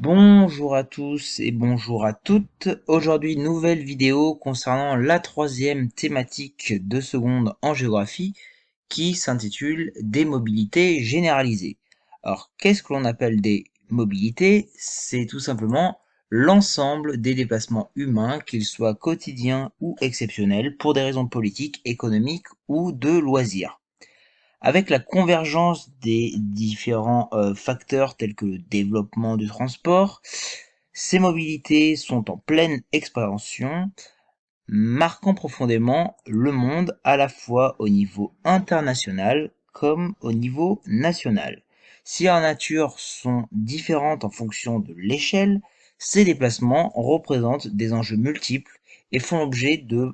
Bonjour à tous et bonjour à toutes. Aujourd'hui, nouvelle vidéo concernant la troisième thématique de seconde en géographie qui s'intitule des mobilités généralisées. Alors, qu'est-ce que l'on appelle des mobilités? C'est tout simplement l'ensemble des déplacements humains, qu'ils soient quotidiens ou exceptionnels, pour des raisons politiques, économiques ou de loisirs. Avec la convergence des différents facteurs tels que le développement du transport, ces mobilités sont en pleine expansion, marquant profondément le monde à la fois au niveau international comme au niveau national. Si leur nature sont différentes en fonction de l'échelle, ces déplacements représentent des enjeux multiples et font l'objet de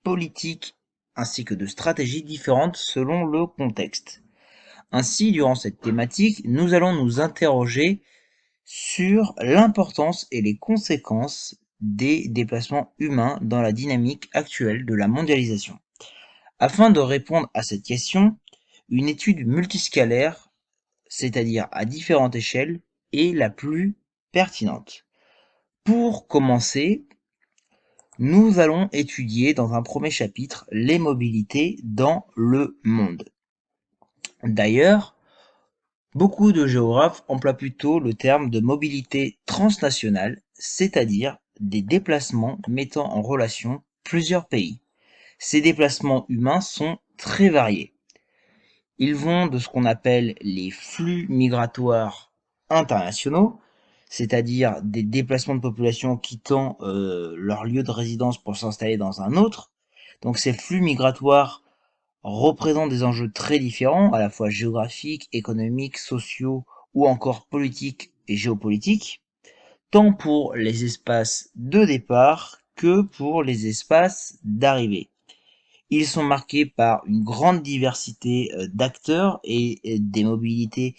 politiques ainsi que de stratégies différentes selon le contexte. Ainsi, durant cette thématique, nous allons nous interroger sur l'importance et les conséquences des déplacements humains dans la dynamique actuelle de la mondialisation. Afin de répondre à cette question, une étude multiscalaire, c'est-à-dire à différentes échelles, est la plus pertinente. Pour commencer, nous allons étudier dans un premier chapitre les mobilités dans le monde. D'ailleurs, beaucoup de géographes emploient plutôt le terme de mobilité transnationale, c'est-à-dire des déplacements mettant en relation plusieurs pays. Ces déplacements humains sont très variés. Ils vont de ce qu'on appelle les flux migratoires internationaux, c'est-à-dire des déplacements de population quittant leur lieu de résidence pour s'installer dans un autre. Donc ces flux migratoires représentent des enjeux très différents, à la fois géographiques, économiques, sociaux ou encore politiques et géopolitiques, tant pour les espaces de départ que pour les espaces d'arrivée. Ils sont marqués par une grande diversité d'acteurs et des mobilités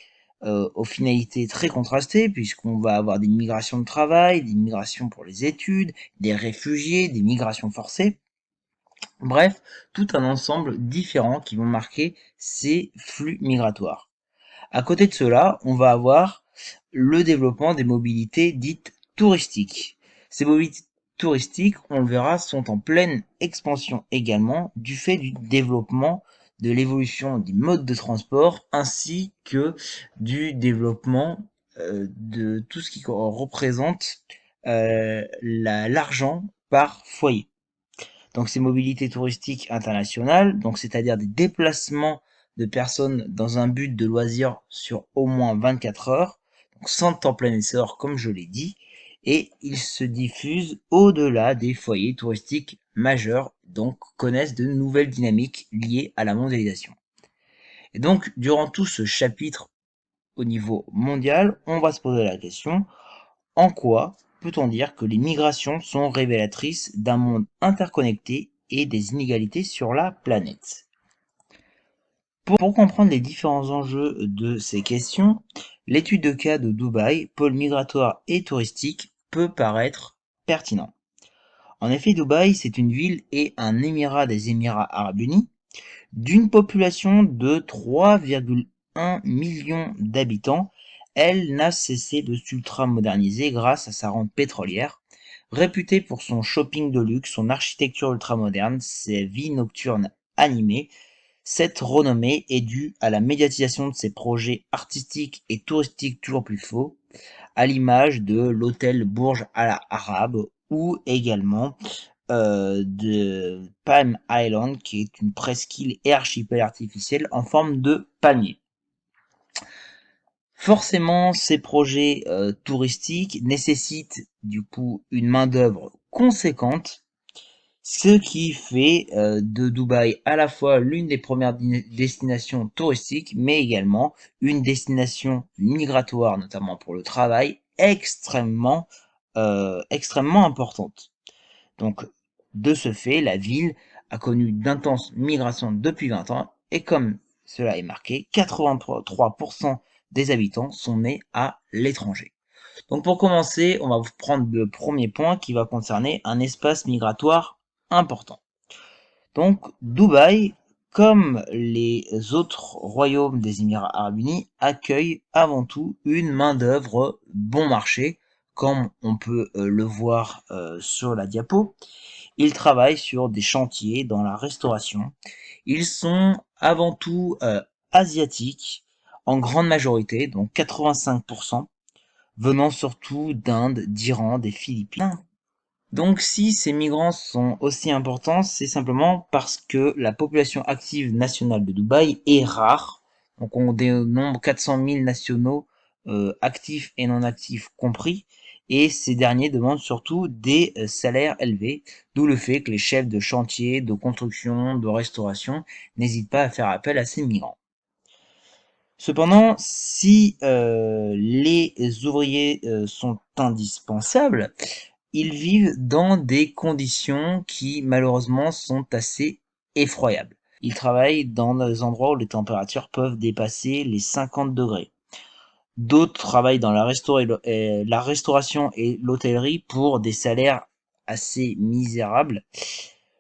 aux finalités très contrastées, puisqu'on va avoir des migrations de travail, des migrations pour les études, des réfugiés, des migrations forcées. Bref, tout un ensemble différent qui vont marquer ces flux migratoires. À côté de cela, on va avoir le développement des mobilités dites touristiques. Ces mobilités touristiques, on le verra, sont en pleine expansion également du fait du développement de l'évolution des modes de transport ainsi que du développement de tout ce qui représente l'argent par foyer. Donc ces mobilités touristiques internationales, donc c'est-à-dire des déplacements de personnes dans un but de loisir sur au moins 24 heures, donc sans temps plein essor comme je l'ai dit, et ils se diffusent au-delà des foyers touristiques majeurs, donc connaissent de nouvelles dynamiques liées à la mondialisation. Et donc durant tout ce chapitre au niveau mondial, on va se poser la question: en quoi peut-on dire que les migrations sont révélatrices d'un monde interconnecté et des inégalités sur la planète? Pour comprendre les différents enjeux de ces questions, l'étude de cas de Dubaï, pôle migratoire et touristique, peut paraître pertinent. En effet, Dubaï, c'est une ville et un émirat des Émirats arabes unis, d'une population de 3,1 millions d'habitants. Elle n'a cessé de s'ultra-moderniser grâce à sa rente pétrolière. Réputée pour son shopping de luxe, son architecture ultra-moderne, ses vies nocturnes animées, cette renommée est due à la médiatisation de ses projets artistiques et touristiques toujours plus faux, à l'image de l'hôtel Burj Al Arab ou également de Palm Island, qui est une presqu'île et archipel artificiel en forme de palmier. Forcément, ces projets touristiques nécessitent du coup une main-d'œuvre conséquente, ce qui fait de Dubaï à la fois l'une des premières destinations touristiques, mais également une destination migratoire, notamment pour le travail, extrêmement importante. Donc, de ce fait, la ville a connu d'intenses migrations depuis 20 ans, et comme cela est marqué, 83% des habitants sont nés à l'étranger. Donc pour commencer, on va vous prendre le premier point qui va concerner un espace migratoire important. Donc Dubaï comme les autres royaumes des Émirats arabes unis, accueillent avant tout une main-d'œuvre bon marché, comme on peut le voir sur la diapo. Ils travaillent sur des chantiers dans la restauration. Ils sont avant tout asiatiques, en grande majorité, donc 85%, venant surtout d'Inde, d'Iran, des Philippines. Donc si ces migrants sont aussi importants, c'est simplement parce que la population active nationale de Dubaï est rare. Donc on dénombre 400 000 nationaux actifs et non actifs compris. Et ces derniers demandent surtout des salaires élevés, d'où le fait que les chefs de chantier, de construction, de restauration n'hésitent pas à faire appel à ces migrants. Cependant, si les ouvriers sont indispensables, ils vivent dans des conditions qui malheureusement sont assez effroyables. Ils travaillent dans des endroits où les températures peuvent dépasser les 50 degrés. D'autres travaillent dans la restauration et l'hôtellerie pour des salaires assez misérables.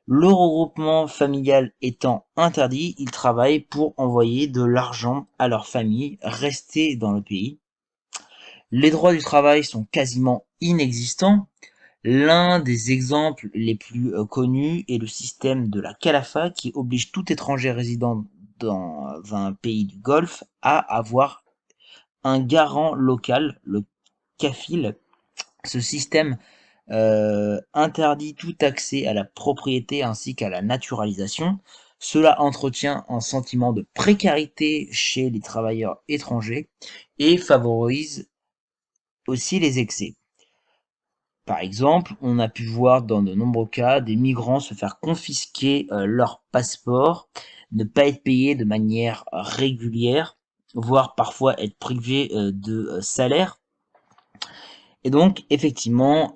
Le regroupement familial étant interdit, ils travaillent pour envoyer de l'argent à leur famille restée dans le pays. Les droits du travail sont quasiment inexistants. L'un des exemples les plus connus est le système de la Khalafa qui oblige tout étranger résidant dans un pays du Golfe à avoir un garant local, le kafil. Ce système interdit tout accès à la propriété ainsi qu'à la naturalisation. Cela entretient un sentiment de précarité chez les travailleurs étrangers et favorise aussi les excès. Par exemple, on a pu voir dans de nombreux cas des migrants se faire confisquer leur passeport, ne pas être payés de manière régulière, voire parfois être privés de salaire. Et donc, effectivement,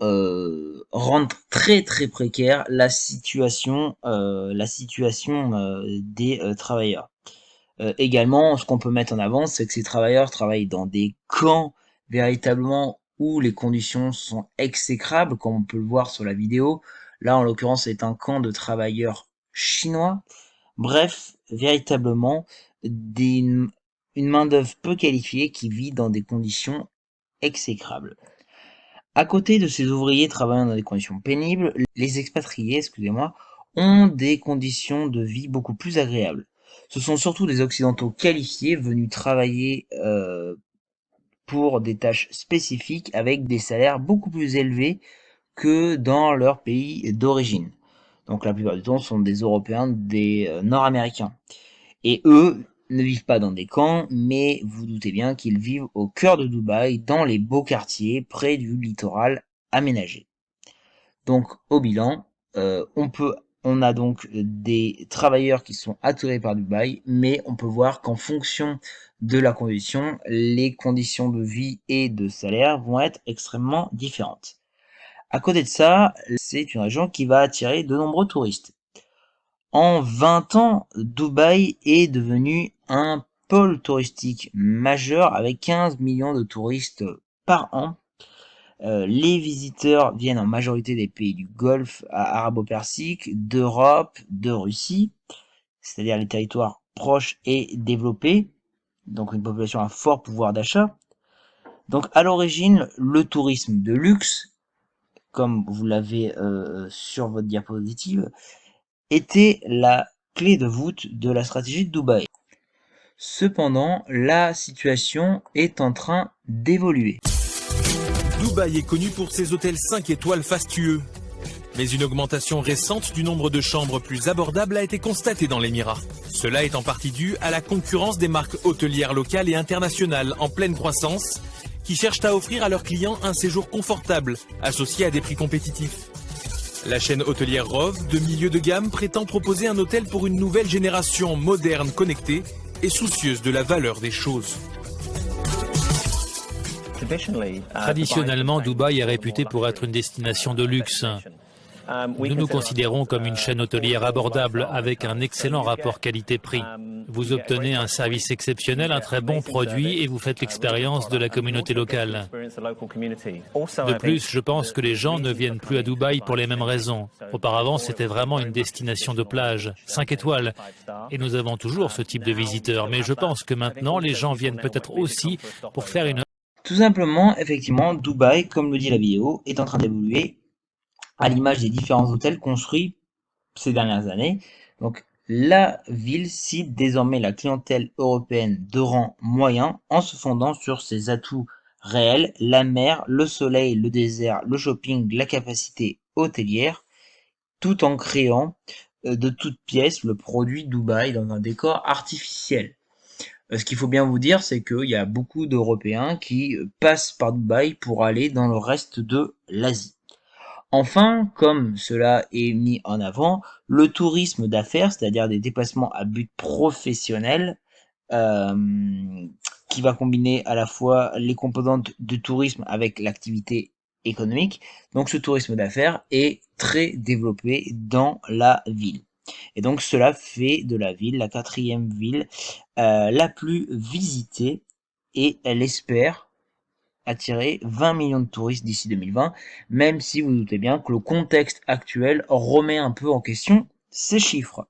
rendre très très précaire la situation des travailleurs. Également, ce qu'on peut mettre en avant, c'est que ces travailleurs travaillent dans des camps véritablement où les conditions sont exécrables, comme on peut le voir sur la vidéo. Là, en l'occurrence, c'est un camp de travailleurs chinois. Bref, véritablement, une main-d'œuvre peu qualifiée qui vit dans des conditions exécrables. À côté de ces ouvriers travaillant dans des conditions pénibles, les expatriés, excusez-moi, ont des conditions de vie beaucoup plus agréables. Ce sont surtout des occidentaux qualifiés venus travailler pour des tâches spécifiques avec des salaires beaucoup plus élevés que dans leur pays d'origine. Donc la plupart du temps, ce sont des Européens, des Nord-Américains. Et eux ne vivent pas dans des camps, mais vous doutez bien qu'ils vivent au cœur de Dubaï, dans les beaux quartiers, près du littoral aménagé. Donc au bilan, on a donc des travailleurs qui sont attirés par Dubaï, mais on peut voir qu'en fonction de la condition, les conditions de vie et de salaire vont être extrêmement différentes. À côté de ça, c'est une région qui va attirer de nombreux touristes. En 20 ans, Dubaï est devenu un pôle touristique majeur avec 15 millions de touristes par an. Les visiteurs viennent en majorité des pays du Golfe arabo-persique, d'Europe, de Russie, c'est-à-dire les territoires proches et développés, donc une population à fort pouvoir d'achat. Donc à l'origine, le tourisme de luxe, comme vous l'avez sur votre diapositive, était la clé de voûte de la stratégie de Dubaï. Cependant, la situation est en train d'évoluer. Dubaï est connu pour ses hôtels 5 étoiles fastueux. Mais une augmentation récente du nombre de chambres plus abordables a été constatée dans l'Émirat. Cela est en partie dû à la concurrence des marques hôtelières locales et internationales en pleine croissance qui cherchent à offrir à leurs clients un séjour confortable associé à des prix compétitifs. La chaîne hôtelière Rove, de milieu de gamme, prétend proposer un hôtel pour une nouvelle génération moderne, connectée et soucieuse de la valeur des choses. Traditionnellement, Dubaï est réputé pour être une destination de luxe. Nous nous considérons comme une chaîne hôtelière abordable avec un excellent rapport qualité-prix. Vous obtenez un service exceptionnel, un très bon produit et vous faites l'expérience de la communauté locale. De plus, je pense que les gens ne viennent plus à Dubaï pour les mêmes raisons. Auparavant, c'était vraiment une destination de plage, 5 étoiles. Et nous avons toujours ce type de visiteurs. Mais je pense que maintenant, les gens viennent peut-être aussi pour faire une... Tout simplement, effectivement, Dubaï, comme le dit la vidéo, est en train d'évoluer à l'image des différents hôtels construits ces dernières années. Donc, la ville cible désormais la clientèle européenne de rang moyen en se fondant sur ses atouts réels, la mer, le soleil, le désert, le shopping, la capacité hôtelière, tout en créant de toutes pièces le produit Dubaï dans un décor artificiel. Ce qu'il faut bien vous dire, c'est qu'il y a beaucoup d'Européens qui passent par Dubaï pour aller dans le reste de l'Asie. Enfin, comme cela est mis en avant, le tourisme d'affaires, c'est-à-dire des déplacements à but professionnel, qui va combiner à la fois les composantes de tourisme avec l'activité économique. Donc ce tourisme d'affaires est très développé dans la ville. Et donc cela fait de la ville la quatrième ville la plus visitée et elle espère attirer 20 millions de touristes d'ici 2020, même si vous doutez bien que le contexte actuel remet un peu en question ces chiffres.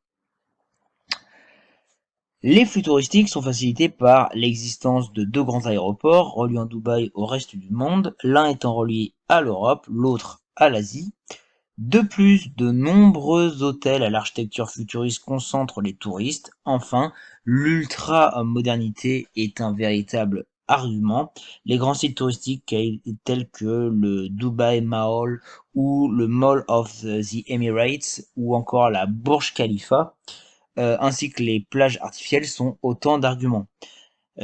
Les flux touristiques sont facilités par l'existence de deux grands aéroports reliant Dubaï au reste du monde, l'un étant relié à l'Europe, l'autre à l'Asie. De plus, de nombreux hôtels à l'architecture futuriste concentrent les touristes. Enfin, l'ultra-modernité est un véritable argument. Les grands sites touristiques tels que le Dubai Mall ou le Mall of the Emirates ou encore la Burj Khalifa, ainsi que les plages artificielles sont autant d'arguments.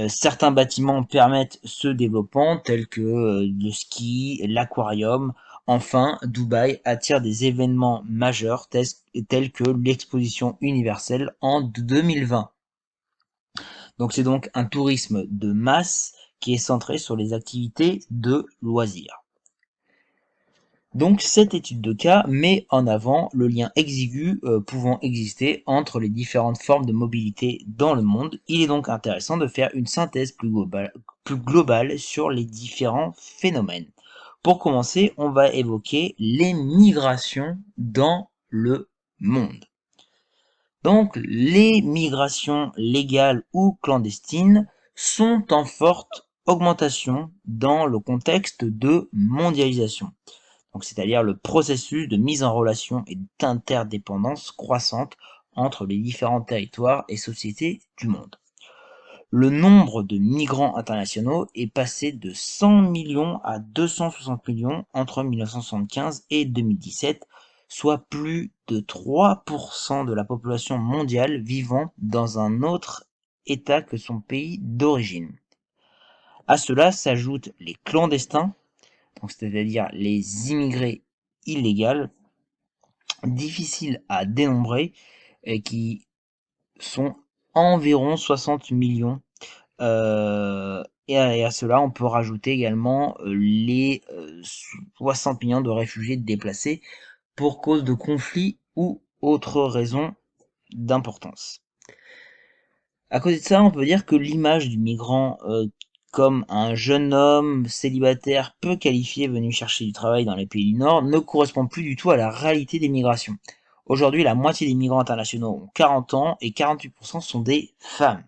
Certains bâtiments permettent ce développement, tels que le ski, l'aquarium. Enfin, Dubaï attire des événements majeurs tels que l'exposition universelle en 2020. Donc c'est donc un tourisme de masse qui est centré sur les activités de loisirs. Donc cette étude de cas met en avant le lien exigu pouvant exister entre les différentes formes de mobilité dans le monde. Il est donc intéressant de faire une synthèse plus globale sur les différents phénomènes. Pour commencer, on va évoquer les migrations dans le monde. Donc les migrations légales ou clandestines sont en forte augmentation dans le contexte de mondialisation. Donc c'est-à-dire le processus de mise en relation et d'interdépendance croissante entre les différents territoires et sociétés du monde. Le nombre de migrants internationaux est passé de 100 millions à 260 millions entre 1975 et 2017, soit plus de 3% de la population mondiale vivant dans un autre État que son pays d'origine. À cela s'ajoutent les clandestins, donc c'est-à-dire les immigrés illégaux, difficiles à dénombrer, et qui sont environ 60 millions. Et à cela, on peut rajouter également les 60 millions de réfugiés déplacés pour cause de conflits ou autres raisons d'importance. À côté de ça, on peut dire que l'image du migrant comme un jeune homme célibataire peu qualifié venu chercher du travail dans les pays du Nord ne correspond plus du tout à la réalité des migrations. Aujourd'hui, la moitié des migrants internationaux ont 40 ans et 48% sont des femmes.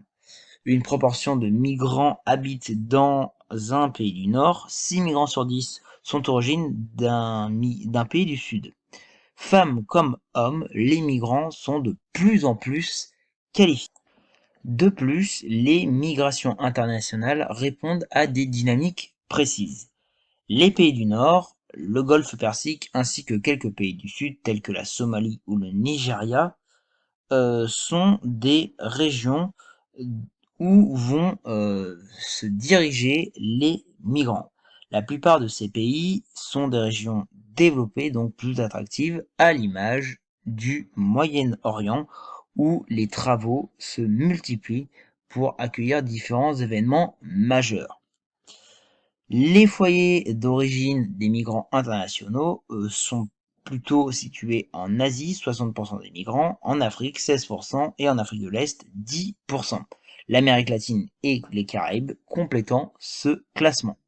Une proportion de migrants habitent dans un pays du Nord, 6 migrants sur 10 sont origines d'un pays du Sud. Femmes comme hommes, les migrants sont de plus en plus qualifiés. De plus, les migrations internationales répondent à des dynamiques précises. Les pays du Nord, le Golfe Persique ainsi que quelques pays du Sud tels que la Somalie ou le Nigeria sont des régions où vont se diriger les migrants. La plupart de ces pays sont des régions développées, donc plus attractives, à l'image du Moyen-Orient, où les travaux se multiplient pour accueillir différents événements majeurs. Les foyers d'origine des migrants internationaux sont plutôt situé en Asie, 60% des migrants, en Afrique, 16%, et en Afrique de l'Est, 10%. L'Amérique latine et les Caraïbes complétant ce classement.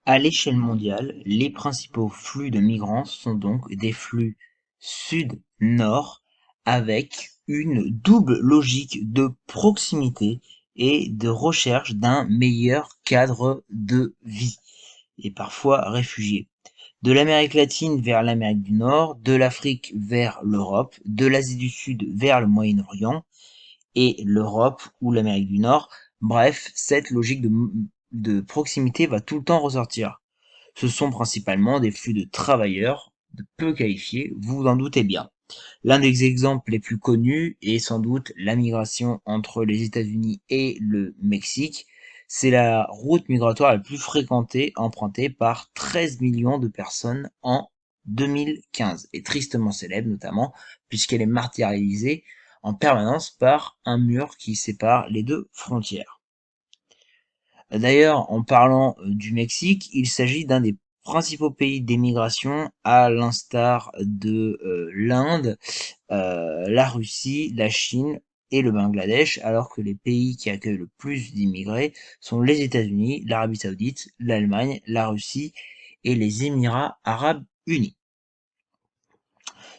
À l'échelle mondiale, les principaux flux de migrants sont donc des flux sud-nord avec une double logique de proximité et de recherche d'un meilleur cadre de vie, et parfois réfugiés. De l'Amérique latine vers l'Amérique du Nord, de l'Afrique vers l'Europe, de l'Asie du Sud vers le Moyen-Orient et l'Europe ou l'Amérique du Nord. Bref, cette logique de proximité va tout le temps ressortir. Ce sont principalement des flux de travailleurs de peu qualifiés, vous vous en doutez bien. L'un des exemples les plus connus est sans doute la migration entre les États-Unis et le Mexique. C'est la route migratoire la plus fréquentée, empruntée par 13 millions de personnes en 2015, et tristement célèbre notamment, puisqu'elle est matérialisée en permanence par un mur qui sépare les deux frontières. D'ailleurs, en parlant du Mexique, il s'agit d'un des principaux pays d'émigration, à l'instar de l'Inde, la Russie, la Chine et le Bangladesh, alors que les pays qui accueillent le plus d'immigrés sont les États-Unis, l'Arabie Saoudite, l'Allemagne, la Russie et les Émirats Arabes Unis.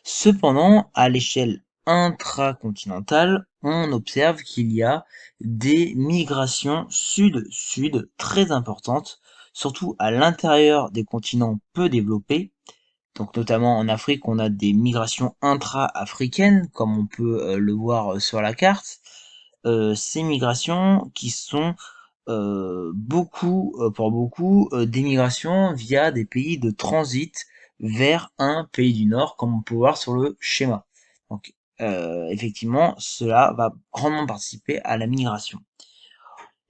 Cependant, à l'échelle intracontinentale, on observe qu'il y a des migrations sud-sud très importantes, surtout à l'intérieur des continents peu développés. Donc notamment en Afrique, on a des migrations intra-africaines, comme on peut le voir sur la carte. Ces migrations qui sont pour beaucoup, des migrations via des pays de transit vers un pays du Nord, comme on peut voir sur le schéma. Donc, effectivement, cela va grandement participer à la migration.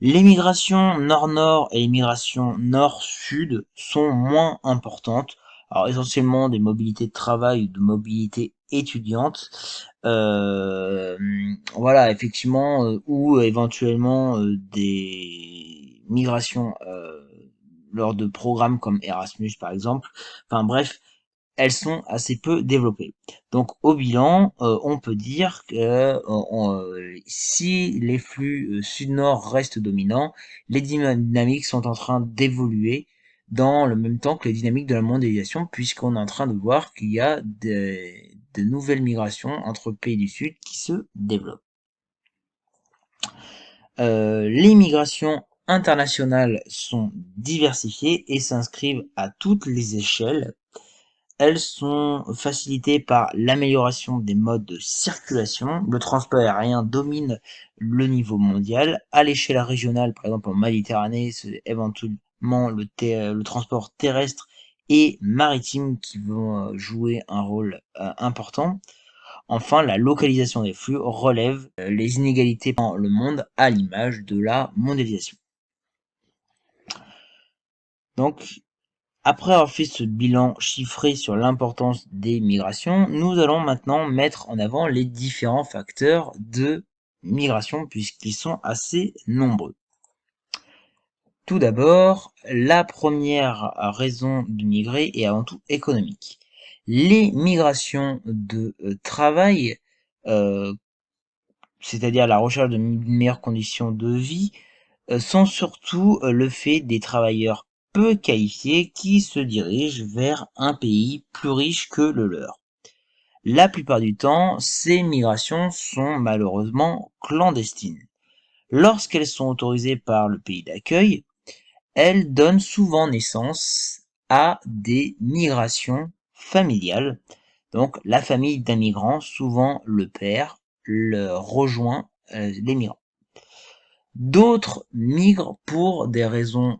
Les migrations nord-nord et les migrations nord-sud sont moins importantes. Alors, essentiellement des mobilités de travail ou de mobilité étudiante. Voilà, effectivement, ou éventuellement des migrations lors de programmes comme Erasmus par exemple. Enfin bref, elles sont assez peu développées. Donc au bilan, on peut dire que si les flux sud-nord restent dominants, les dynamiques sont en train d'évoluer dans le même temps que les dynamiques de la mondialisation, puisqu'on est en train de voir qu'il y a de nouvelles migrations entre pays du Sud qui se développent. Les migrations internationales sont diversifiées et s'inscrivent à toutes les échelles. Elles sont facilitées par l'amélioration des modes de circulation. Le transport aérien domine le niveau mondial. À l'échelle régionale, par exemple en Méditerranée, c'est éventuellement le transport terrestre et maritime qui vont jouer un rôle important. Enfin, la localisation des flux relève les inégalités dans le monde à l'image de la mondialisation. Donc, après avoir fait ce bilan chiffré sur l'importance des migrations, nous allons maintenant mettre en avant les différents facteurs de migration puisqu'ils sont assez nombreux. Tout d'abord, la première raison de migrer est avant tout économique. Les migrations de travail, c'est-à-dire la recherche de meilleures conditions de vie, sont surtout le fait des travailleurs peu qualifiés qui se dirigent vers un pays plus riche que le leur. La plupart du temps, ces migrations sont malheureusement clandestines. Lorsqu'elles sont autorisées par le pays d'accueil, elles donnent souvent naissance à des migrations familiales. Donc la famille d'un migrant, souvent le père, le rejoint les migrants. D'autres migrent pour des raisons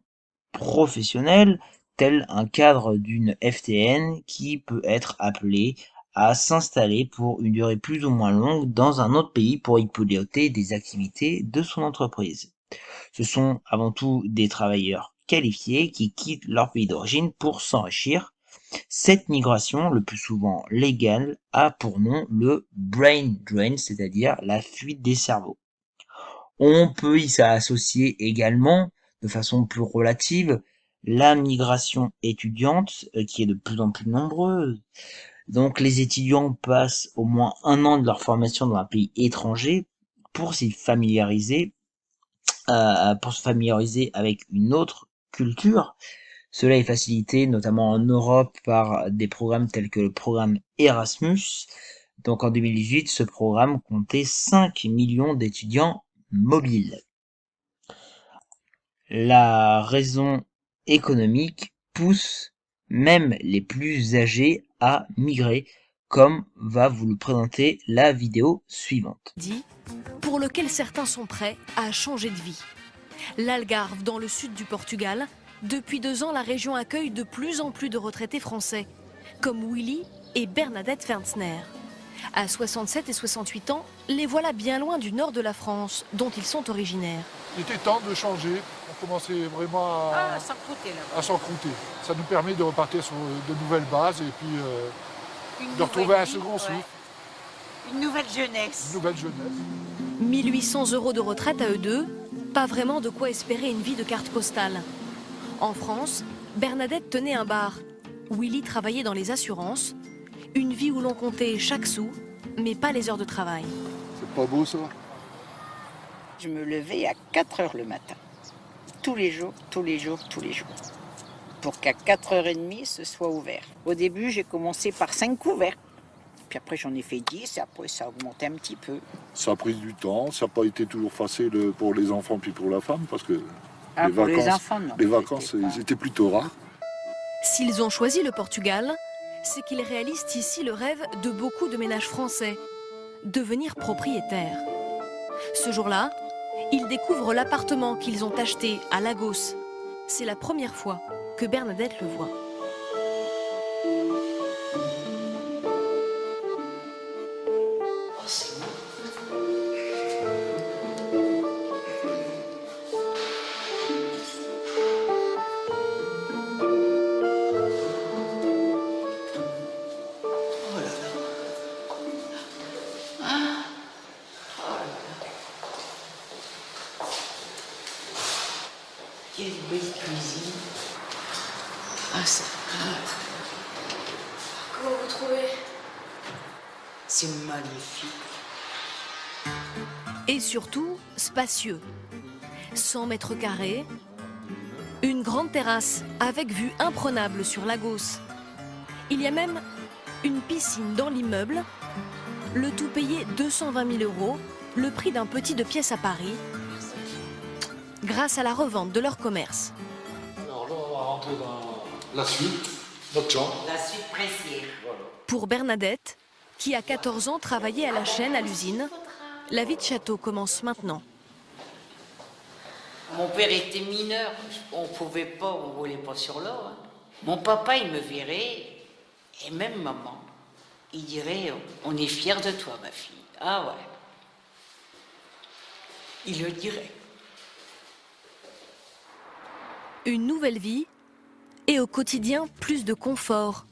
professionnelles, tel un cadre d'une FTN qui peut être appelé à s'installer pour une durée plus ou moins longue dans un autre pays pour y piloter des activités de son entreprise. Ce sont avant tout des travailleurs qualifiés qui quittent leur pays d'origine pour s'enrichir. Cette migration, le plus souvent légale, a pour nom le brain drain, c'est-à-dire la fuite des cerveaux. On peut y associer également, de façon plus relative, la migration étudiante, qui est de plus en plus nombreuse. Donc les étudiants passent au moins un an de leur formation dans un pays étranger pour s'y familiariser, pour se familiariser avec une autre culture. Cela est facilité notamment en Europe par des programmes tels que le programme Erasmus. Donc en 2018, ce programme comptait 5 millions d'étudiants mobiles. La raison économique pousse même les plus âgés à migrer, comme va vous le présenter la vidéo suivante. Pour lequel certains sont prêts à changer de vie. L'Algarve, dans le sud du Portugal, depuis 2 ans, la région accueille de plus en plus de retraités français, comme Willy et Bernadette Fernsner. À 67 et 68 ans, les voilà bien loin du nord de la France, dont ils sont originaires. Il était temps de changer. On commençait vraiment à s'encrouter. Ça nous permet de repartir sur de nouvelles bases et puis de retrouver un second souffle. Une nouvelle jeunesse. Une nouvelle jeunesse. 1800 € de retraite à eux deux, pas vraiment de quoi espérer une vie de carte postale. En France, Bernadette tenait un bar. Willy travaillait dans les assurances. Une vie où l'on comptait chaque sou, mais pas les heures de travail. C'est pas beau ça? Je me levais à 4 heures le matin. Tous les jours, tous les jours, tous les jours. Pour qu'à 4h30, ce soit ouvert. Au début, j'ai commencé par 5 couverts. Puis après, j'en ai fait 10 et après, ça a augmenté un petit peu. Ça a pris du temps. Ça n'a pas été toujours facile pour les enfants puis pour la femme parce que les enfants, non. Les vacances, ils étaient plutôt rares. S'ils ont choisi le Portugal, c'est qu'ils réalisent ici le rêve de beaucoup de ménages français, devenir propriétaires. Ce jour-là, ils découvrent l'appartement qu'ils ont acheté à Lagos. C'est la première fois que Bernadette le voit. Quelle belle cuisine. Ah, ça. Comment vous trouvez? C'est magnifique. Et surtout, spacieux. 100 mètres carrés, une grande terrasse avec vue imprenable sur Lagos. Il y a même une piscine dans l'immeuble, le tout payé 220 000 €, le prix d'un petit 2 pièces à Paris, grâce à la revente de leur commerce. Alors là, on va rentrer dans la suite, notre chambre. La suite pressière. Voilà. Pour Bernadette, qui à 14 ans travaillait à la chaîne à l'usine, la vie de château commence maintenant. Mon père était mineur, on pouvait pas, on roulait pas sur l'eau. Hein. Mon papa, il me verrait, et même maman, il dirait, on est fiers de toi, ma fille. Ah ouais. Il le dirait. Une nouvelle vie et au quotidien plus de confort.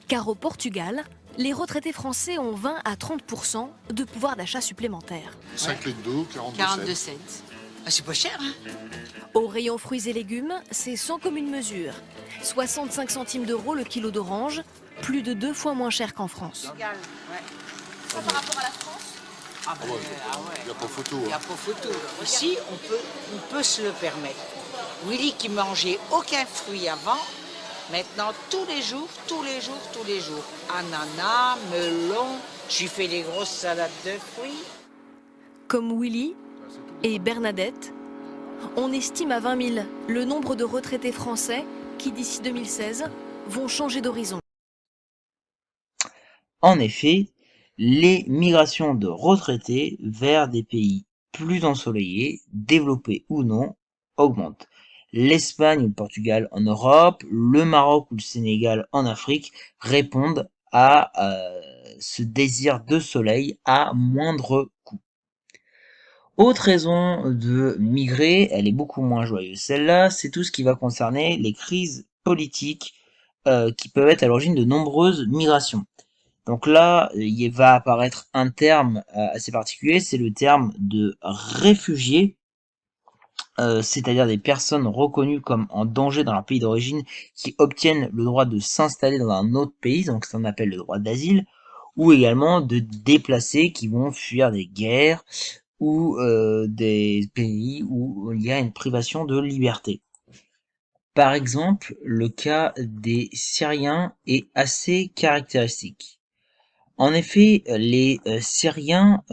Car au Portugal, les retraités français ont 20 à 30% de pouvoir d'achat supplémentaire. 5 litres d'eau, 42 cents. cents. Ah, c'est pas cher, hein? Au rayon fruits et légumes, c'est sans commune mesure. 65 centimes d'euros le kilo d'orange, plus de 2 fois moins cher qu'en France. Ouais. Ça par rapport à la France? Ah, ben, Il n'y a pas photo. Il n'y a pas photo. Ici, on peut se le permettre. Willy qui mangeait aucun fruit avant, maintenant tous les jours, tous les jours, tous les jours. Ananas, melon, je lui fais des grosses salades de fruits. Comme Willy et Bernadette, on estime à 20 000 le nombre de retraités français qui, d'ici 2016, vont changer d'horizon. En effet, les migrations de retraités vers des pays plus ensoleillés, développés ou non, augmentent. L'Espagne ou le Portugal en Europe, le Maroc ou le Sénégal en Afrique répondent à ce désir de soleil à moindre coût. Autre raison de migrer, elle est beaucoup moins joyeuse. Celle-là, c'est tout ce qui va concerner les crises politiques qui peuvent être à l'origine de nombreuses migrations. Donc là, il va apparaître un terme assez particulier, c'est le terme de réfugié. c'est-à-dire des personnes reconnues comme en danger dans leur pays d'origine qui obtiennent le droit de s'installer dans un autre pays, donc ça on appelle le droit d'asile, ou également de déplacés qui vont fuir des guerres ou des pays où il y a une privation de liberté. Par exemple, le cas des Syriens est assez caractéristique. En effet, les Syriens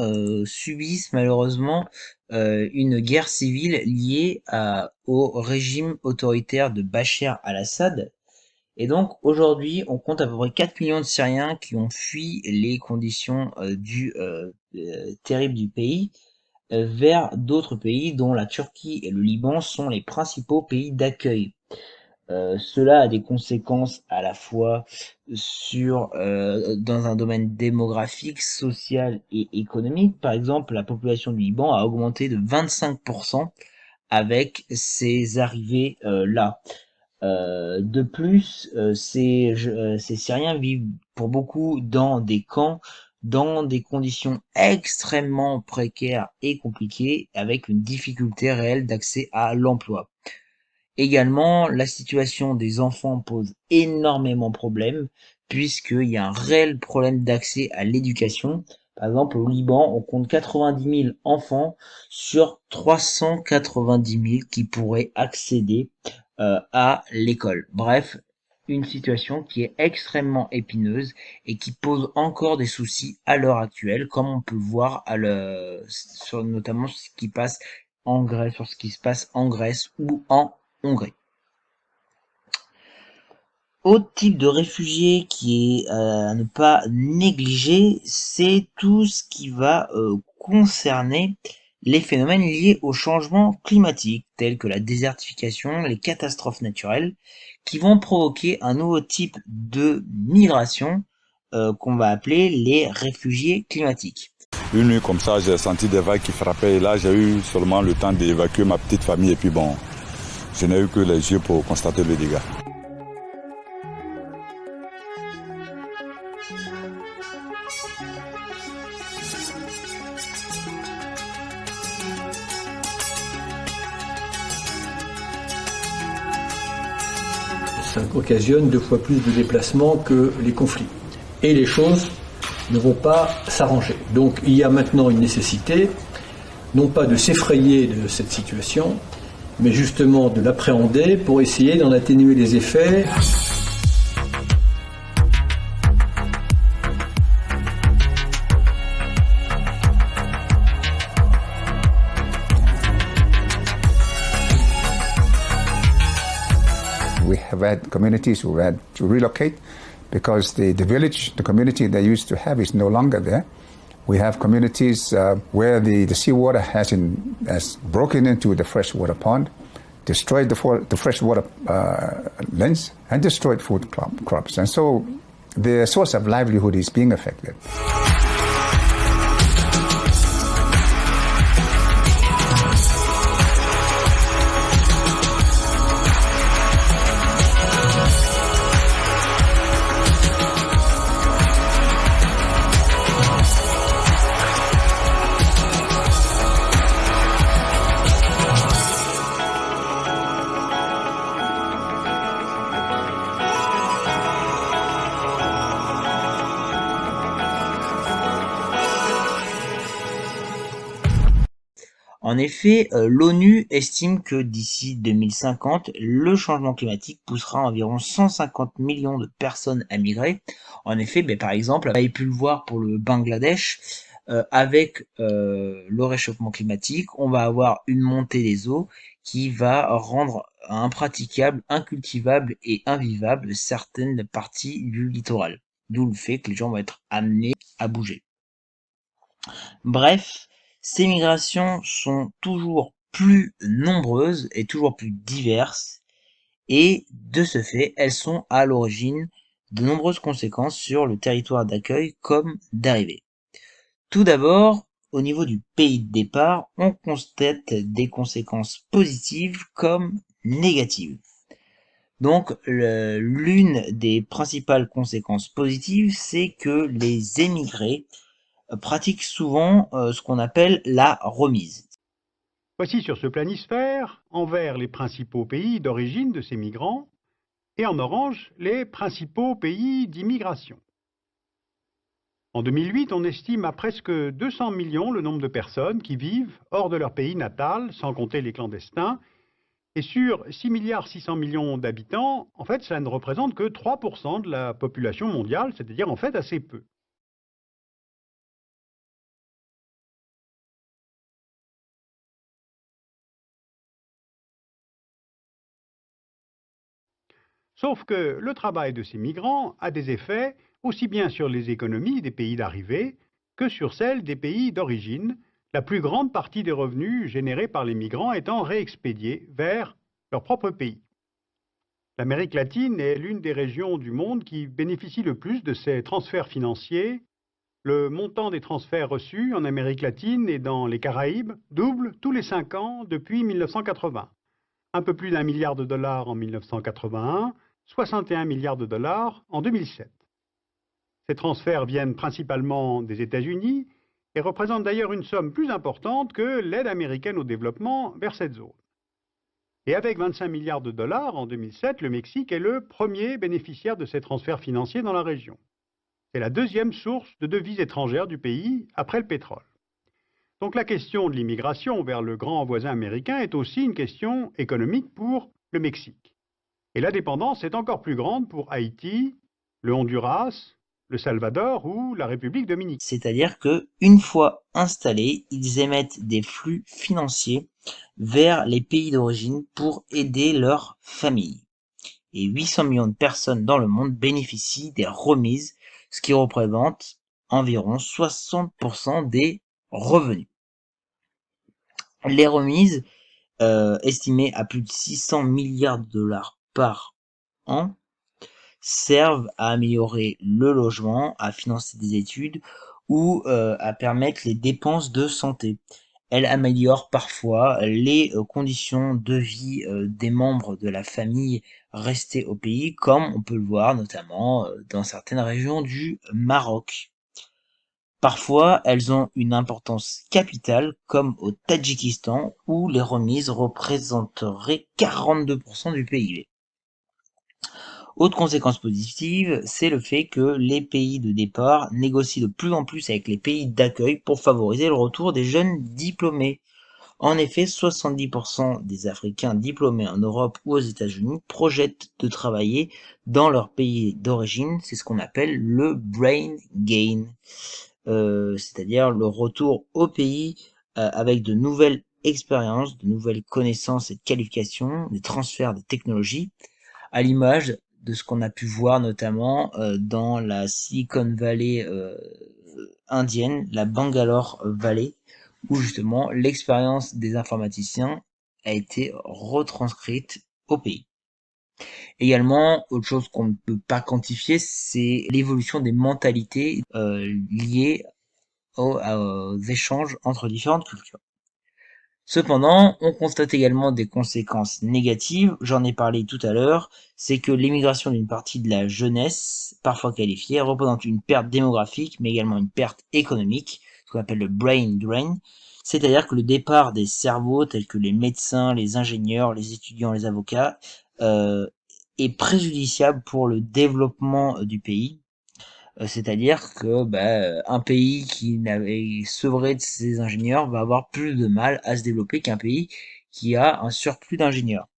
subissent malheureusement une guerre civile liée au régime autoritaire de Bachar al-Assad. Et donc aujourd'hui, on compte à peu près 4 millions de Syriens qui ont fui les conditions terribles du pays vers d'autres pays dont la Turquie et le Liban sont les principaux pays d'accueil. Cela a des conséquences à la fois dans un domaine démographique, social et économique. Par exemple, la population du Liban a augmenté de 25% avec ces arrivées là. De plus, ces Syriens vivent pour beaucoup dans des camps, dans des conditions extrêmement précaires et compliquées, avec une difficulté réelle d'accès à l'emploi. Également, la situation des enfants pose énormément de problèmes, puisqu'il y a un réel problème d'accès à l'éducation. Par exemple, au Liban, on compte 90 000 enfants sur 390 000 qui pourraient accéder à l'école. Bref, une situation qui est extrêmement épineuse et qui pose encore des soucis à l'heure actuelle, comme on peut le voir notamment ce qui passe en Grèce, sur ce qui se passe en Grèce ou en Hongrie. Autre type de réfugié qui est à ne pas négliger, c'est tout ce qui va concerner les phénomènes liés au changement climatique, tels que la désertification, les catastrophes naturelles, qui vont provoquer un nouveau type de migration qu'on va appeler les réfugiés climatiques. Une nuit comme ça, j'ai senti des vagues qui frappaient et là j'ai eu seulement le temps d'évacuer ma petite famille et puis bon, je n'ai eu que les yeux pour constater le dégât. Ça occasionne 2 fois plus de déplacements que les conflits. Et les choses ne vont pas s'arranger. Donc il y a maintenant une nécessité, non pas de s'effrayer de cette situation, mais justement de l'appréhender pour essayer d'en atténuer les effets. We have had communities who had to relocate because the village, the community they used to have is no longer there. We have communities where the seawater has broken into the freshwater pond, destroyed the freshwater lens, and destroyed food crops. And so the source of livelihood is being affected. En effet, l'ONU estime que d'ici 2050, le changement climatique poussera environ 150 millions de personnes à migrer. En effet, par exemple, vous avez pu le voir pour le Bangladesh, avec le réchauffement climatique, on va avoir une montée des eaux qui va rendre impraticable, incultivable et invivable certaines parties du littoral. D'où le fait que les gens vont être amenés à bouger. Bref, ces migrations sont toujours plus nombreuses et toujours plus diverses, et de ce fait, elles sont à l'origine de nombreuses conséquences sur le territoire d'accueil comme d'arrivée. Tout d'abord, au niveau du pays de départ, on constate des conséquences positives comme négatives. Donc, l'une des principales conséquences positives, c'est que les émigrés pratiquent souvent ce qu'on appelle la remise. Voici sur ce planisphère, en vert les principaux pays d'origine de ces migrants et en orange les principaux pays d'immigration. En 2008, on estime à presque 200 millions le nombre de personnes qui vivent hors de leur pays natal, sans compter les clandestins. Et sur 6,6 milliards d'habitants, en fait, ça ne représente que 3% de la population mondiale, c'est-à-dire en fait assez peu. Sauf que le travail de ces migrants a des effets aussi bien sur les économies des pays d'arrivée que sur celles des pays d'origine, la plus grande partie des revenus générés par les migrants étant réexpédiés vers leur propre pays. L'Amérique latine est l'une des régions du monde qui bénéficie le plus de ces transferts financiers. Le montant des transferts reçus en Amérique latine et dans les Caraïbes double tous les 5 ans depuis 1980. Un peu plus d'1 milliard de dollars en 1981, 61 milliards de dollars en 2007. Ces transferts viennent principalement des États-Unis et représentent d'ailleurs une somme plus importante que l'aide américaine au développement vers cette zone. Et avec 25 milliards de dollars en 2007, le Mexique est le premier bénéficiaire de ces transferts financiers dans la région. C'est la deuxième source de devises étrangères du pays après le pétrole. Donc la question de l'immigration vers le grand voisin américain est aussi une question économique pour le Mexique. Et la dépendance est encore plus grande pour Haïti, le Honduras, le Salvador ou la République dominicaine. C'est-à-dire que une fois installés, ils émettent des flux financiers vers les pays d'origine pour aider leurs familles. Et 800 millions de personnes dans le monde bénéficient des remises, ce qui représente environ 60% des revenus. Les remises, estimées à plus de 600 milliards de dollars par an, servent à améliorer le logement, à financer des études ou à permettre les dépenses de santé. Elles améliorent parfois les conditions de vie des membres de la famille restés au pays, comme on peut le voir notamment dans certaines régions du Maroc. Parfois, elles ont une importance capitale, comme au Tadjikistan, où les remises représenteraient 42% du PIB. Autre conséquence positive, c'est le fait que les pays de départ négocient de plus en plus avec les pays d'accueil pour favoriser le retour des jeunes diplômés. En effet, 70% des Africains diplômés en Europe ou aux États-Unis projettent de travailler dans leur pays d'origine. C'est ce qu'on appelle le brain gain, c'est-à-dire le retour au pays avec de nouvelles expériences, de nouvelles connaissances et de qualifications, des transferts de technologies, à l'image de ce qu'on a pu voir notamment dans la Silicon Valley indienne, la Bangalore Valley, où justement l'expérience des informaticiens a été retranscrite au pays. Également, autre chose qu'on ne peut pas quantifier, c'est l'évolution des mentalités liées aux échanges entre différentes cultures. Cependant, on constate également des conséquences négatives, j'en ai parlé tout à l'heure, c'est que l'émigration d'une partie de la jeunesse, parfois qualifiée, représente une perte démographique, mais également une perte économique, ce qu'on appelle le brain drain, c'est-à-dire que le départ des cerveaux tels que les médecins, les ingénieurs, les étudiants, les avocats, est préjudiciable pour le développement du pays. C'est-à-dire que un pays qui n'avait sevré de ses ingénieurs va avoir plus de mal à se développer qu'un pays qui a un surplus d'ingénieurs.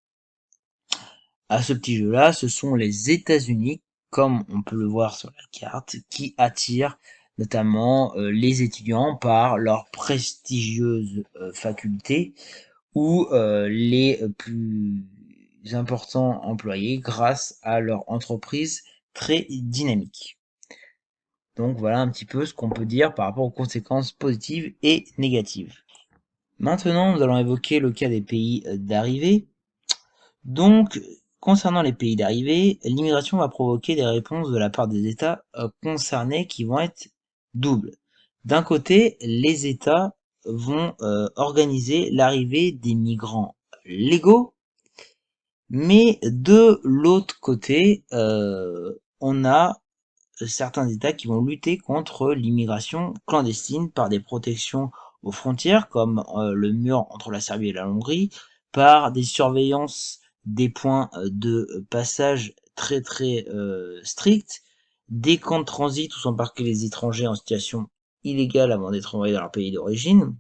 À ce petit jeu-là, ce sont les États-Unis, comme on peut le voir sur la carte, qui attirent notamment les étudiants par leurs prestigieuses facultés ou les plus importants employés grâce à leur entreprise très dynamique. Donc voilà un petit peu ce qu'on peut dire par rapport aux conséquences positives et négatives. Maintenant, nous allons évoquer le cas des pays d'arrivée. Donc, concernant les pays d'arrivée, l'immigration va provoquer des réponses de la part des États concernés qui vont être doubles. D'un côté, les États vont organiser l'arrivée des migrants légaux, mais de l'autre côté, on a certains États qui vont lutter contre l'immigration clandestine par des protections aux frontières, comme le mur entre la Serbie et la Hongrie, par des surveillances des points de passage très stricts, des camps de transit où sont parqués les étrangers en situation illégale avant d'être envoyés dans leur pays d'origine.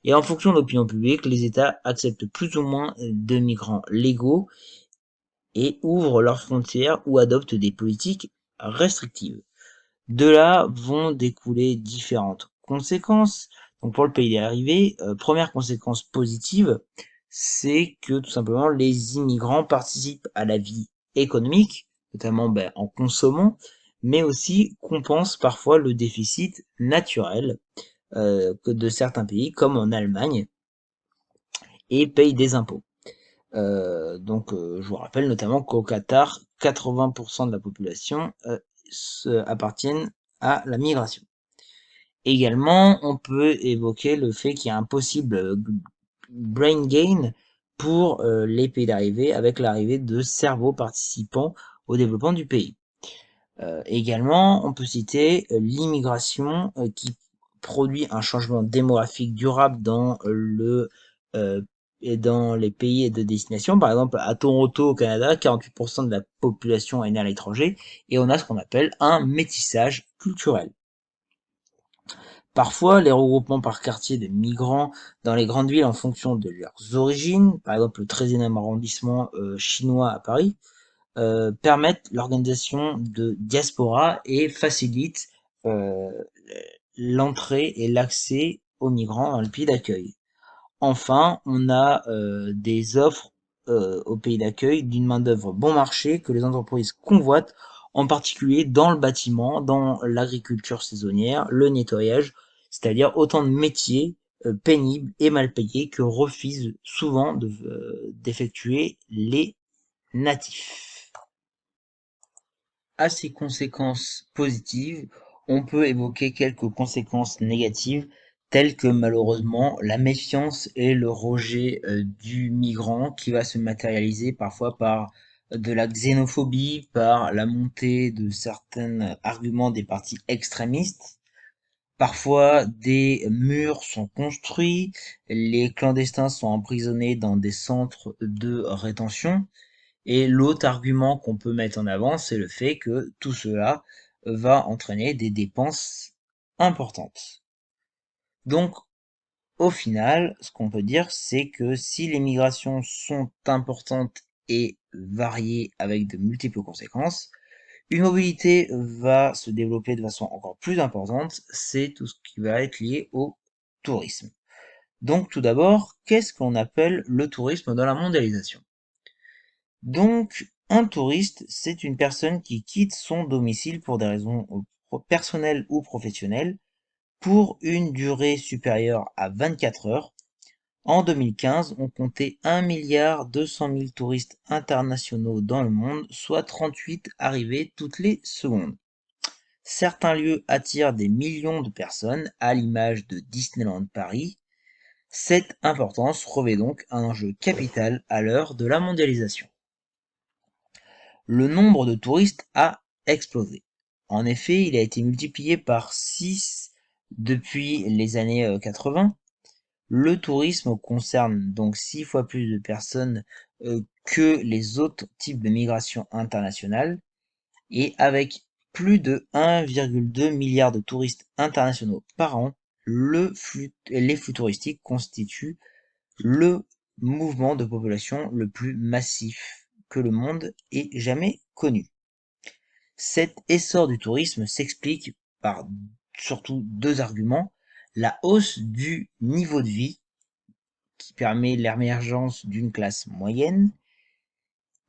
Et en fonction de l'opinion publique, les États acceptent plus ou moins de migrants légaux et ouvrent leurs frontières ou adoptent des politiques restrictives. De là vont découler différentes conséquences. Donc pour le pays d'arrivée, première conséquence positive, c'est que tout simplement les immigrants participent à la vie économique, notamment en consommant, mais aussi compensent parfois le déficit naturel que de certains pays, comme en Allemagne, et payent des impôts. Je vous rappelle notamment qu'au Qatar, 80% de la population appartiennent à la migration. Également, on peut évoquer le fait qu'il y a un possible brain gain pour les pays d'arrivée avec l'arrivée de cerveaux participant au développement du pays. Également, on peut citer l'immigration qui produit un changement démographique durable dans les pays de destination. Par exemple, à Toronto, au Canada, 48% de la population est née à l'étranger et on a ce qu'on appelle un métissage culturel. Parfois, les regroupements par quartier de migrants dans les grandes villes en fonction de leurs origines, par exemple le 13e arrondissement chinois à Paris, permettent l'organisation de diaspora et facilitent l'entrée et l'accès aux migrants dans le pays d'accueil. Enfin, on a des offres au pays d'accueil d'une main-d'œuvre bon marché que les entreprises convoitent, en particulier dans le bâtiment, dans l'agriculture saisonnière, le nettoyage, c'est-à-dire autant de métiers pénibles et mal payés que refusent souvent d'effectuer les natifs. À ces conséquences positives, on peut évoquer quelques conséquences négatives telles que malheureusement la méfiance et le rejet du migrant qui va se matérialiser parfois par de la xénophobie, par la montée de certains arguments des partis extrémistes. Parfois, des murs sont construits, les clandestins sont emprisonnés dans des centres de rétention. Et l'autre argument qu'on peut mettre en avant, c'est le fait que tout cela va entraîner des dépenses importantes. Donc, au final, ce qu'on peut dire, c'est que si les migrations sont importantes et variées avec de multiples conséquences, une mobilité va se développer de façon encore plus importante, c'est tout ce qui va être lié au tourisme. Donc tout d'abord, qu'est-ce qu'on appelle le tourisme dans la mondialisation ? Donc, un touriste, c'est une personne qui quitte son domicile pour des raisons personnelles ou professionnelles pour une durée supérieure à 24 heures. En 2015, on comptait 1,2 milliard touristes internationaux dans le monde, soit 38 arrivées toutes les secondes. Certains lieux attirent des millions de personnes, à l'image de Disneyland Paris. Cette importance revêt donc un enjeu capital à l'heure de la mondialisation. Le nombre de touristes a explosé. En effet, il a été multiplié par 6 depuis les années 80. Le tourisme concerne donc 6 fois plus de personnes que les autres types de migration internationale. Et avec plus de 1,2 milliard de touristes internationaux par an, les flux touristiques constituent le mouvement de population le plus massif que le monde ait jamais connu. Cet essor du tourisme s'explique par surtout deux arguments. La hausse du niveau de vie, qui permet l'émergence d'une classe moyenne,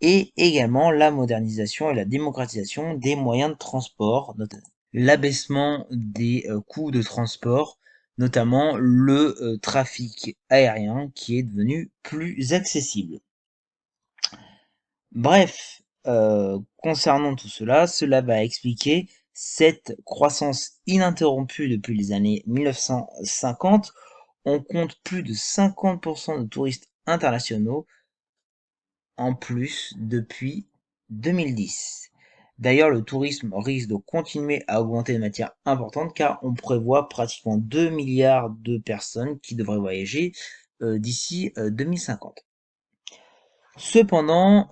et également la modernisation et la démocratisation des moyens de transport, notamment l'abaissement des coûts de transport, notamment le trafic aérien qui est devenu plus accessible. Bref, concernant tout cela, cela va expliquer cette croissance ininterrompue depuis les années 1950. On compte plus de 50% de touristes internationaux en plus depuis 2010. D'ailleurs, le tourisme risque de continuer à augmenter de manière importante car on prévoit pratiquement 2 milliards de personnes qui devraient voyager d'ici 2050. Cependant,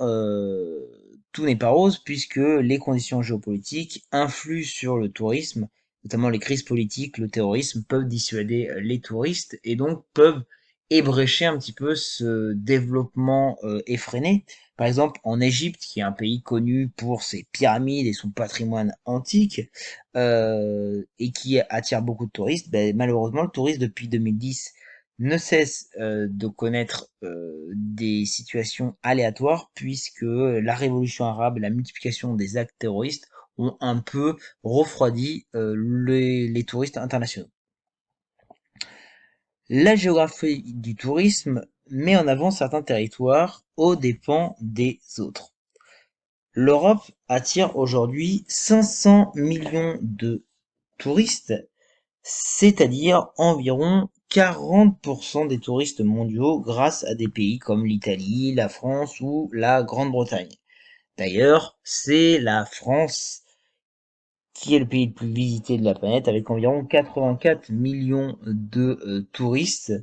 tout n'est pas rose puisque les conditions géopolitiques influent sur le tourisme, notamment les crises politiques, le terrorisme peuvent dissuader les touristes et donc peuvent ébrécher un petit peu ce développement effréné. Par exemple, en Égypte, qui est un pays connu pour ses pyramides et son patrimoine antique, et qui attire beaucoup de touristes, ben, malheureusement, le tourisme depuis 2010 ne cesse de connaître des situations aléatoires puisque la révolution arabe et la multiplication des actes terroristes ont un peu refroidi les touristes internationaux. La géographie du tourisme met en avant certains territoires aux dépens des autres. L'Europe attire aujourd'hui 500 millions de touristes, c'est-à-dire environ 40% des touristes mondiaux grâce à des pays comme l'Italie, la France ou la Grande-Bretagne. D'ailleurs, c'est la France qui est le pays le plus visité de la planète avec environ 84 millions de touristes,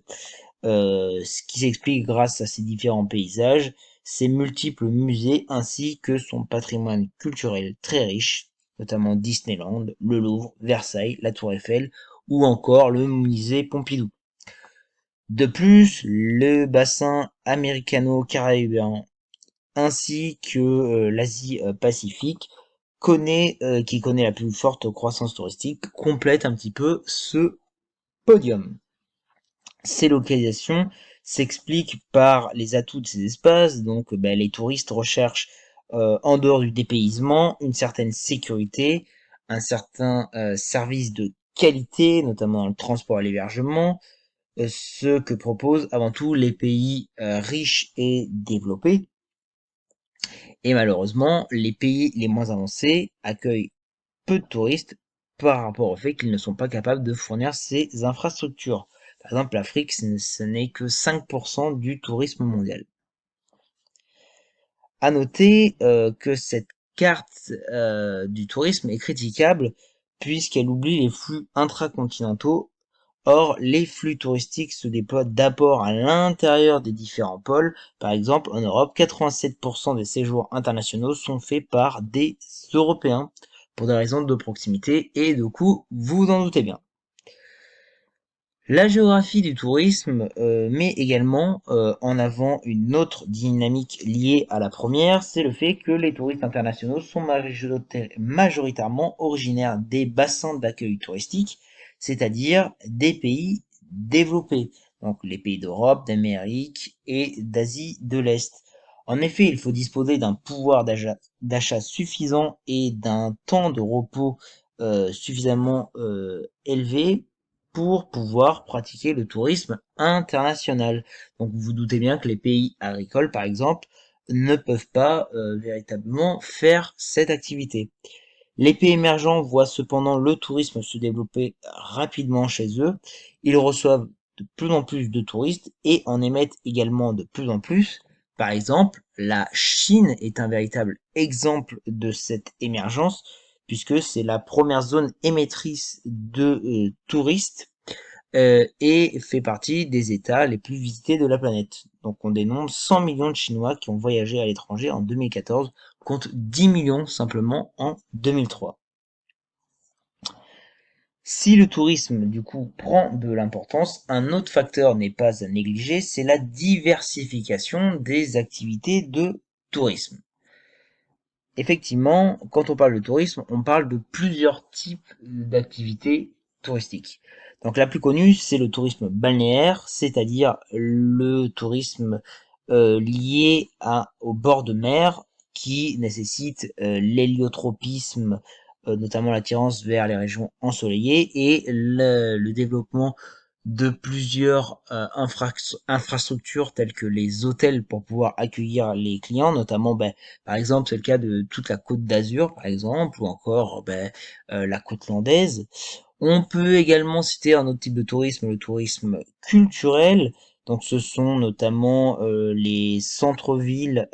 ce qui s'explique grâce à ses différents paysages, ses multiples musées ainsi que son patrimoine culturel très riche, notamment Disneyland, le Louvre, Versailles, la Tour Eiffel ou encore le musée Pompidou. De plus, le bassin américano-caribéen ainsi que l'Asie Pacifique qui connaît la plus forte croissance touristique, complète un petit peu ce podium. Ces localisations s'expliquent par les atouts de ces espaces, donc les touristes recherchent en dehors du dépaysement une certaine sécurité, un certain service de qualité, notamment dans le transport et l'hébergement, ce que proposent avant tout les pays riches et développés. Et malheureusement, les pays les moins avancés accueillent peu de touristes par rapport au fait qu'ils ne sont pas capables de fournir ces infrastructures. Par exemple, l'Afrique, ce n'est que 5% du tourisme mondial. À noter que cette carte du tourisme est critiquable puisqu'elle oublie les flux intracontinentaux. Or, les flux touristiques se déploient d'abord à l'intérieur des différents pôles. Par exemple, en Europe, 87% des séjours internationaux sont faits par des Européens pour des raisons de proximité et de coût, vous vous en doutez bien. La géographie du tourisme met également en avant une autre dynamique liée à la première, c'est le fait que les touristes internationaux sont majoritairement originaires des bassins d'accueil touristique, c'est-à-dire des pays développés, donc les pays d'Europe, d'Amérique et d'Asie de l'Est. En effet, il faut disposer d'un pouvoir d'achat suffisant et d'un temps de repos suffisamment élevé pour pouvoir pratiquer le tourisme international. Donc vous vous doutez bien que les pays agricoles, par exemple, ne peuvent pas véritablement faire cette activité. Les pays émergents voient cependant le tourisme se développer rapidement chez eux. Ils reçoivent de plus en plus de touristes et en émettent également de plus en plus. Par exemple, la Chine est un véritable exemple de cette émergence puisque c'est la première zone émettrice de touristes et fait partie des États les plus visités de la planète. Donc on dénombre 100 millions de Chinois qui ont voyagé à l'étranger en 2014, contre 10 millions simplement en 2003. Si le tourisme, du coup, prend de l'importance, un autre facteur n'est pas à négliger, c'est la diversification des activités de tourisme. Effectivement, quand on parle de tourisme, on parle de plusieurs types d'activités touristiques. Donc la plus connue, c'est le tourisme balnéaire, c'est-à-dire le tourisme lié au bord de mer qui nécessite l'héliotropisme, notamment l'attirance vers les régions ensoleillées et le développement de plusieurs infrastructures telles que les hôtels pour pouvoir accueillir les clients, notamment par exemple c'est le cas de toute la Côte d'Azur par exemple, ou encore la côte landaise. On peut également citer un autre type de tourisme, le tourisme culturel, Donc ce sont notamment les centres-villes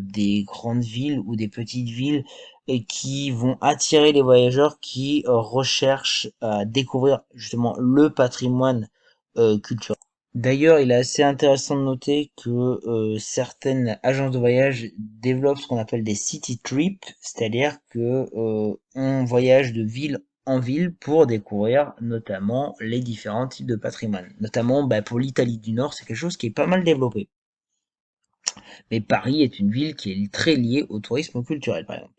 des grandes villes ou des petites villes et qui vont attirer les voyageurs qui recherchent à découvrir justement le patrimoine culturel. D'ailleurs, il est assez intéressant de noter que certaines agences de voyage développent ce qu'on appelle des city trips, c'est-à-dire que on voyage de ville en ville pour découvrir notamment les différents types de patrimoine. Notamment pour l'Italie du Nord, c'est quelque chose qui est pas mal développé. Mais Paris est une ville qui est très liée au tourisme culturel, par exemple.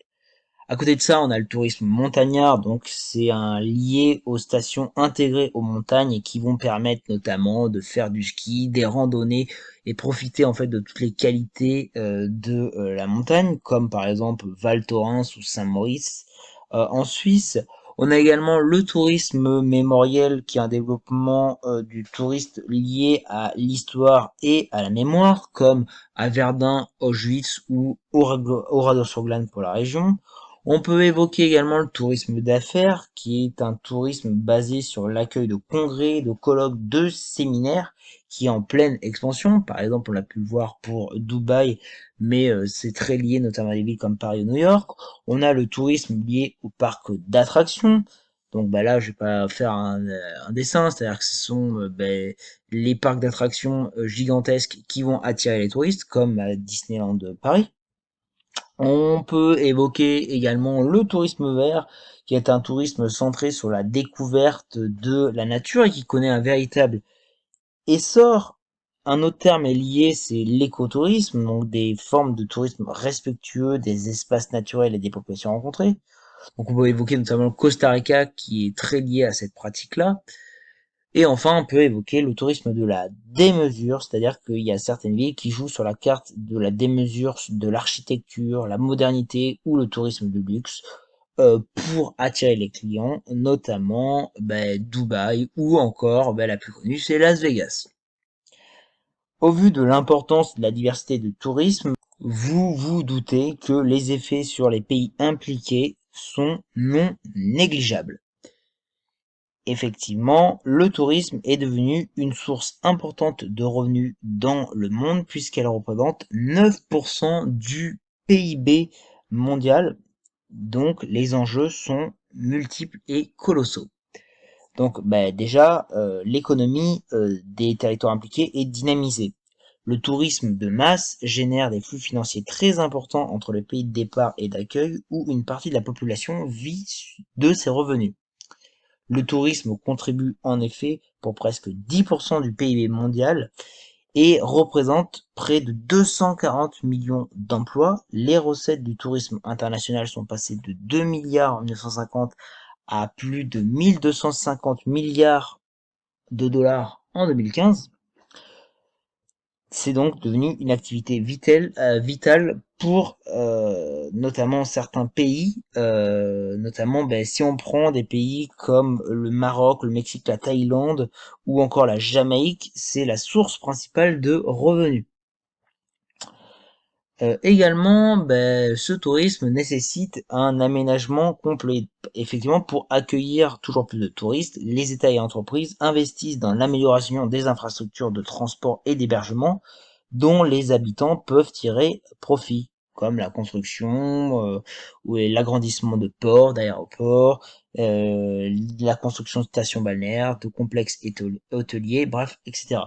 À côté de ça, on a le tourisme montagnard, donc c'est un lié aux stations intégrées aux montagnes et qui vont permettre notamment de faire du ski, des randonnées et profiter en fait de toutes les qualités de la montagne, comme par exemple Val Thorens ou Saint-Maurice. En Suisse, on a également le tourisme mémoriel qui est un développement du touriste lié à l'histoire et à la mémoire, comme à Verdun, Auschwitz ou Oradour-sur-Glane pour la région. On peut évoquer également le tourisme d'affaires, qui est un tourisme basé sur l'accueil de congrès, de colloques, de séminaires, qui est en pleine expansion. Par exemple, on l'a pu le voir pour Dubaï, mais c'est très lié notamment à des villes comme Paris ou New York. On a le tourisme lié au parc d'attractions. Donc là, je vais pas faire un dessin, c'est-à-dire que ce sont les parcs d'attractions gigantesques qui vont attirer les touristes, comme à Disneyland Paris. On peut évoquer également le tourisme vert, qui est un tourisme centré sur la découverte de la nature et qui connaît un véritable essor. Un autre terme est lié, c'est l'écotourisme, donc des formes de tourisme respectueux des espaces naturels et des populations rencontrées. Donc on peut évoquer notamment le Costa Rica qui est très lié à cette pratique-là. Et enfin, on peut évoquer le tourisme de la démesure, c'est-à-dire qu'il y a certaines villes qui jouent sur la carte de la démesure, de l'architecture, la modernité ou le tourisme de luxe pour attirer les clients, notamment Dubaï ou encore la plus connue, c'est Las Vegas. Au vu de l'importance de la diversité de tourisme, vous vous doutez que les effets sur les pays impliqués sont non négligeables. Effectivement, le tourisme est devenu une source importante de revenus dans le monde puisqu'elle représente 9% du PIB mondial. Donc les enjeux sont multiples et colossaux. Donc déjà, l'économie des territoires impliqués est dynamisée. Le tourisme de masse génère des flux financiers très importants entre le pays de départ et d'accueil où une partie de la population vit de ses revenus. Le tourisme contribue en effet pour presque 10% du PIB mondial et représente près de 240 millions d'emplois. Les recettes du tourisme international sont passées de 2 milliards en 1950 à plus de 1250 milliards de dollars en 2015. C'est donc devenu une activité vitale pour notamment certains pays, notamment si on prend des pays comme le Maroc, le Mexique, la Thaïlande ou encore la Jamaïque, c'est la source principale de revenus. Également, ce tourisme nécessite un aménagement complet. Effectivement, pour accueillir toujours plus de touristes, les États et entreprises investissent dans l'amélioration des infrastructures de transport et d'hébergement dont les habitants peuvent tirer profit, comme la construction ou l'agrandissement de ports, d'aéroports, la construction de stations balnéaires, de complexes hôteliers, bref, etc.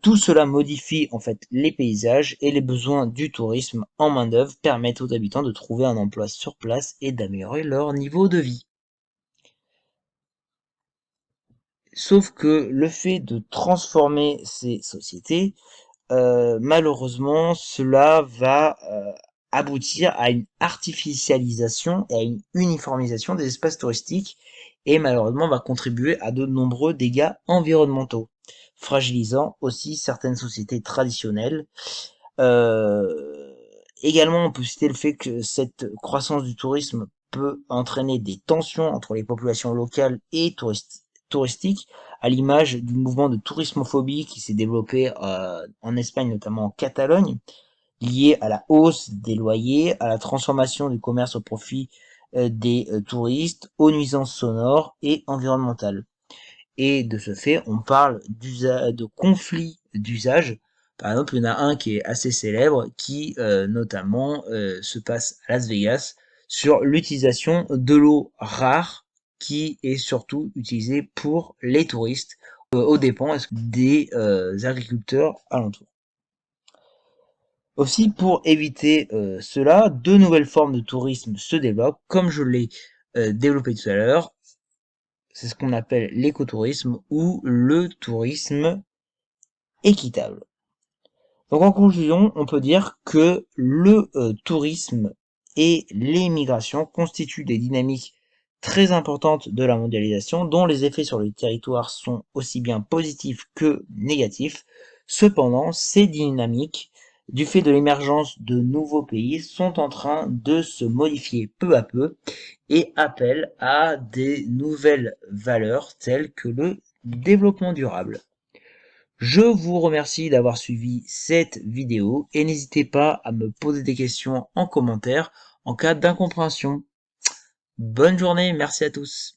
Tout cela modifie en fait les paysages et les besoins du tourisme en main-d'œuvre permettent aux habitants de trouver un emploi sur place et d'améliorer leur niveau de vie. Sauf que le fait de transformer ces sociétés, malheureusement, cela va aboutir à une artificialisation et à une uniformisation des espaces touristiques et malheureusement va contribuer à de nombreux dégâts environnementaux, fragilisant aussi certaines sociétés traditionnelles. Également, on peut citer le fait que cette croissance du tourisme peut entraîner des tensions entre les populations locales et touristiques, à l'image du mouvement de tourismophobie qui s'est développé en Espagne, notamment en Catalogne, lié à la hausse des loyers, à la transformation du commerce au profit des touristes, aux nuisances sonores et environnementales. Et de ce fait, on parle de conflits d'usage. Par exemple, il y en a un qui est assez célèbre, qui notamment se passe à Las Vegas, sur l'utilisation de l'eau rare, qui est surtout utilisée pour les touristes, aux dépens des agriculteurs alentours. Aussi, pour éviter cela, de nouvelles formes de tourisme se développent, comme je l'ai développé tout à l'heure. C'est ce qu'on appelle l'écotourisme ou le tourisme équitable. Donc en conclusion, on peut dire que le tourisme et les migrations constituent des dynamiques très importantes de la mondialisation, dont les effets sur le territoire sont aussi bien positifs que négatifs. Cependant, ces dynamiques, du fait de l'émergence de nouveaux pays, sont en train de se modifier peu à peu et appellent à des nouvelles valeurs telles que le développement durable. Je vous remercie d'avoir suivi cette vidéo et n'hésitez pas à me poser des questions en commentaire en cas d'incompréhension. Bonne journée, merci à tous.